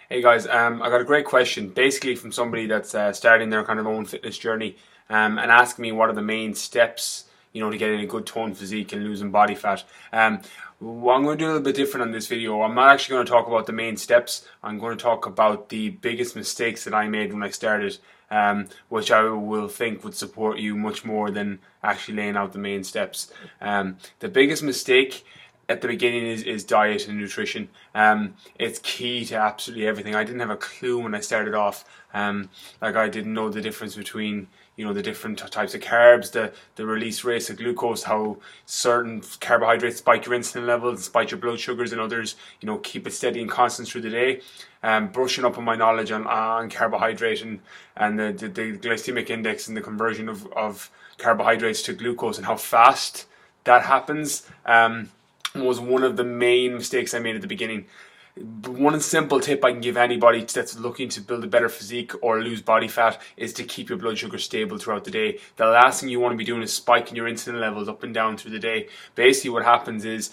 Hey guys, I got a great question, basically from somebody that's starting their kind of own fitness journey, and asking me what are the main steps, to getting a good toned physique and losing body fat. Well, I'm going to do a little bit different on this video. I'm not actually going to talk about the main steps. I'm going to talk about the biggest mistakes that I made when I started, which I will think would support you much more than actually laying out the main steps. The biggest mistake at the beginning is diet and nutrition. It's key to absolutely everything. I didn't have a clue when I started off. I didn't know the difference between the different types of carbs, the release rates of glucose, how certain carbohydrates spike your insulin levels, spike your blood sugars, and others keep it steady and constant through the day. Brushing up on my knowledge on carbohydrate and the glycemic index and the conversion of carbohydrates to glucose and how fast that happens. Was one of the main mistakes I made at the beginning. One simple tip I can give anybody that's looking to build a better physique or lose body fat is to keep your blood sugar stable throughout the day. The last thing you want to be doing is spiking your insulin levels up and down through the day. Basically what happens is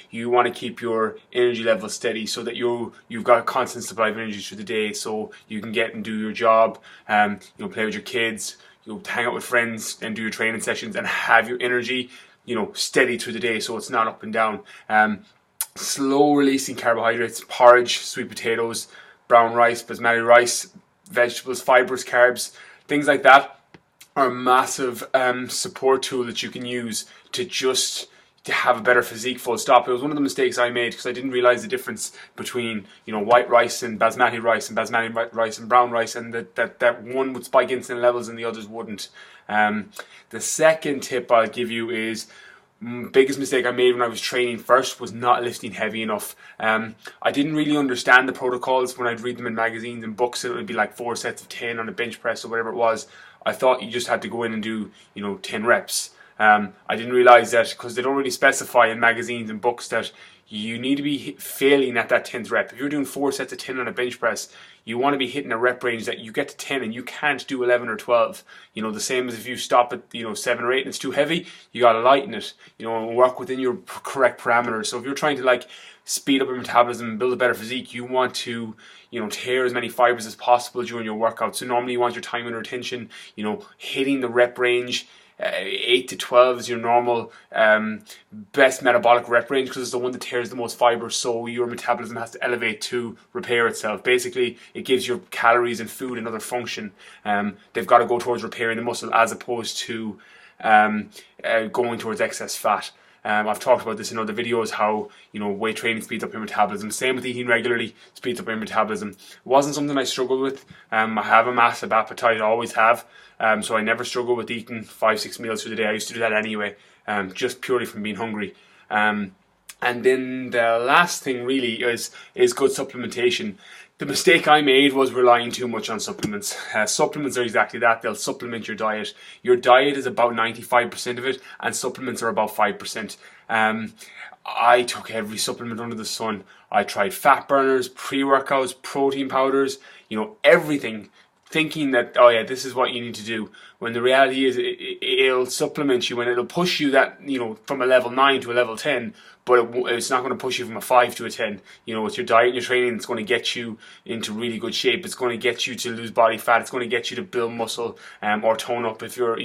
you want to keep your energy levels steady so that you've got a constant supply of energy through the day, so you can get and do your job, play with your kids, hang out with friends and do your training sessions and have your energy steady through the day, so it's not up and down. Slow releasing carbohydrates, porridge, sweet potatoes, brown rice, basmati rice, vegetables, fibrous carbs, things like that are a massive support tool that you can use to have a better physique, full stop. It was one of the mistakes I made because I didn't realize the difference between white rice and basmati rice and brown rice, and that one would spike insulin levels and the others wouldn't. The second tip I'll give you is biggest mistake I made when I was training first was not lifting heavy enough. I didn't really understand the protocols when I'd read them in magazines and books, and it would be like 4 sets of 10 on a bench press or whatever it was. I thought you just had to go in and do 10 reps. I didn't realize that because they don't really specify in magazines and books that you need to be failing at that 10th rep. If you're doing 4 sets of 10 on a bench press, you want to be hitting a rep range that you get to 10 and you can't do 11 or 12. The same as if you stop at 7 or 8 and it's too heavy, you got to lighten it, and work within your correct parameters. So if you're trying to speed up your metabolism and build a better physique, you want to tear as many fibers as possible during your workout. So normally you want your time and retention, hitting the rep range. 8 to 12 is your normal best metabolic rep range because it's the one that tears the most fiber, so your metabolism has to elevate to repair itself. Basically, it gives your calories and food another function. They've got to go towards repairing the muscle as opposed to going towards excess fat. I've talked about this in other videos, how weight training speeds up your metabolism. Same with eating regularly speeds up your metabolism. It wasn't something I struggled with. I have a massive appetite, I always have. So I never struggle with eating 5-6 meals through the day. I used to do that anyway, just purely from being hungry. And then the last thing really is good supplementation. The mistake I made was relying too much on supplements. Supplements are exactly that. They'll supplement your diet. Your diet is about 95% of it, and supplements are about 5%. I took every supplement under the sun. I tried fat burners, pre-workouts, protein powders, everything, thinking that, oh yeah, this is what you need to do, when the reality is it'll supplement you and it'll push you that from a level 9 to a level 10, but it's not going to push you from a 5 to a 10. With your diet and your training, it's going to get you into really good shape. It's going to get you to lose body fat. It's going to get you to build muscle or tone up if you're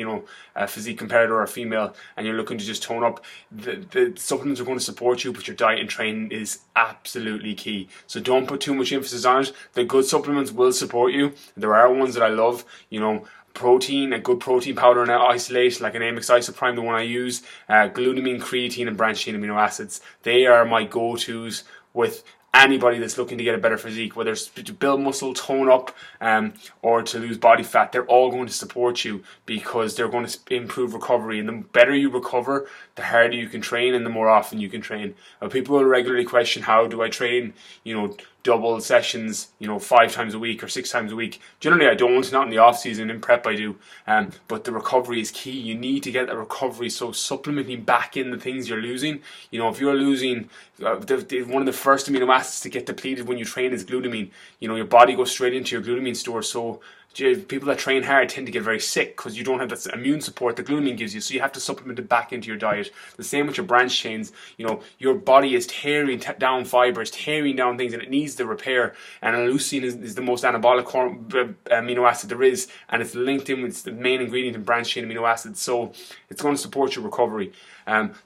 a physique competitor or a female and you're looking to just tone up. The supplements are going to support you, but your diet and training is absolutely key. So don't put too much emphasis on it. The good supplements will support you. There are ones that I love, protein, a good protein powder and isolate, like an Amex Isoprime, the one I use, glutamine, creatine and branched chain amino acids. They are my go-tos with anybody that's looking to get a better physique, whether it's to build muscle, tone up, or to lose body fat. They're all going to support you because they're going to improve recovery, and the better you recover, the harder you can train and the more often you can train. People will regularly question, how do I train double sessions 5 times a week or 6 times a week? Generally I don't, not in the off season. In prep I do, but the recovery is key. You need to get that recovery, so supplementing back in the things you're losing. If you're losing one of the first amino acids to get depleted when you train is glutamine. Your body goes straight into your glutamine store, so People that train hard tend to get very sick because you don't have that immune support that glutamine gives you, so you have to supplement it back into your diet. The same with your branch chains. Your body is tearing down fibers, tearing down things, and it needs the repair. And leucine is the most anabolic amino acid there is, and it's linked in with the main ingredient in branch chain amino acids, so it's going to support your recovery.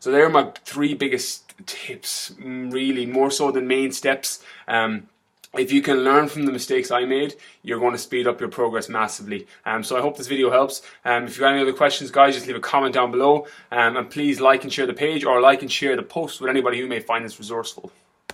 So they're my 3 biggest tips, really, more so than main steps. If you can learn from the mistakes I made, you're going to speed up your progress massively. So I hope this video helps. If you've got any other questions, guys, just leave a comment down below. And please like and share the page, or like and share the post with anybody who may find this resourceful.